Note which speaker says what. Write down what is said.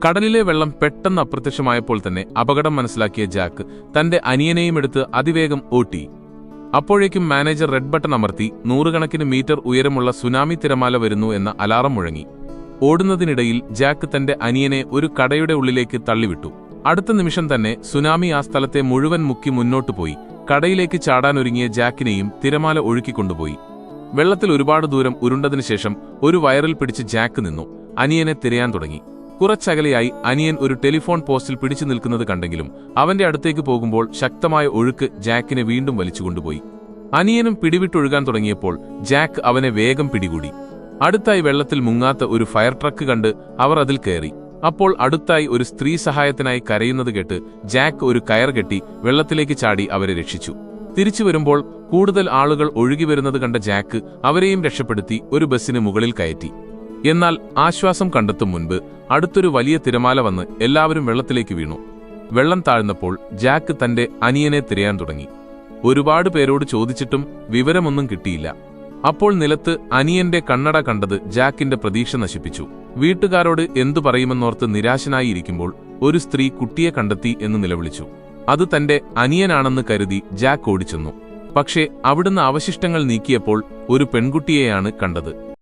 Speaker 1: കടലിലെ വെള്ളം പെട്ടെന്ന് അപ്രത്യക്ഷമായപ്പോൾ തന്നെ അപകടം മനസ്സിലാക്കിയ ജാക്ക് തന്റെ അനിയനെയും എടുത്ത് അതിവേഗം ഓട്ടി. അപ്പോഴേക്കും മാനേജർ റെഡ് ബട്ടൺ അമർത്തി 100 മീറ്റർ ഉയരമുള്ള സുനാമി തിരമാല വരുന്നു എന്ന അലാറം മുഴങ്ങി. ഓടുന്നതിനിടയിൽ ജാക്ക് തന്റെ അനിയനെ ഒരു കടയുടെ ഉള്ളിലേക്ക് തള്ളിവിട്ടു. അടുത്ത നിമിഷം തന്നെ സുനാമി ആ സ്ഥലത്തെ മുഴുവൻ മുക്കി മുന്നോട്ടു പോയി. കടയിലേക്ക് ചാടാനൊരുങ്ങിയ ജാക്കിനെയും തിരമാല ഒഴുക്കിക്കൊണ്ടുപോയി. വെള്ളത്തിൽ ഒരുപാട് ദൂരം ഉരുണ്ടതിനുശേഷം ഒരു വയറിൽ പിടിച്ച് ജാക്ക് നിന്നു. അനിയനെ തിരയാൻ തുടങ്ങി. കുറച്ചകലെയായി അനിയൻ ഒരു ടെലിഫോൺ പോസ്റ്റിൽ പിടിച്ചു നിൽക്കുന്നത് കണ്ടെങ്കിലും അവന്റെ അടുത്തേക്ക് പോകുമ്പോൾ ശക്തമായ ഒഴുക്ക് ജാക്കിനെ വീണ്ടും വലിച്ചുകൊണ്ടുപോയി. അനിയനും പിടിവിട്ടൊഴുകാൻ തുടങ്ങിയപ്പോൾ ജാക്ക് അവനെ വേഗം പിടികൂടി. അടുത്തായി വെള്ളത്തിൽ മുങ്ങാത്ത ഒരു ഫയർ ട്രക്ക് കണ്ട് അവർ അതിൽ കയറി. അപ്പോൾ അടുത്തായി ഒരു സ്ത്രീ സഹായത്തിനായി കരയുന്നത് കേട്ട് ജാക്ക് ഒരു കയർ കെട്ടി വെള്ളത്തിലേക്ക് ചാടി അവരെ രക്ഷിച്ചു. തിരിച്ചു വരുമ്പോൾ കൂടുതൽ ആളുകൾ ഒഴുകിവരുന്നത് കണ്ട ജാക്ക് അവരെയും രക്ഷപ്പെടുത്തി ഒരു ബസ്സിന് മുകളിൽ കയറ്റി. എന്നാൽ ആശ്വാസം കണ്ടെത്തും മുൻപ് അടുത്തൊരു വലിയ തിരമാല വന്ന് എല്ലാവരും വെള്ളത്തിലേക്ക് വീണു. വെള്ളം താഴ്ന്നപ്പോൾ ജാക്ക് തന്റെ അനിയനെ തിരയാൻ തുടങ്ങി. ഒരുപാട് പേരോട് ചോദിച്ചിട്ടും വിവരമൊന്നും കിട്ടിയില്ല. അപ്പോൾ നിലത്ത് അനിയന്റെ കണ്ണട കണ്ടത് ജാക്കിന്റെ പ്രതീക്ഷ നശിപ്പിച്ചു. വീട്ടുകാരോട് എന്തു പറയുമെന്നോർത്ത് നിരാശനായിരിക്കുമ്പോൾ ഒരു സ്ത്രീ കുട്ടിയെ കണ്ടെത്തി എന്ന് നിലവിളിച്ചു. അത് തന്റെ അനിയനാണെന്ന് കരുതി ജാക്ക് ഓടിച്ചെന്നു. പക്ഷേ അവിടുന്ന് അവശിഷ്ടങ്ങൾ നീക്കിയപ്പോൾ ഒരു പെൺകുട്ടിയെയാണ് കണ്ടത്.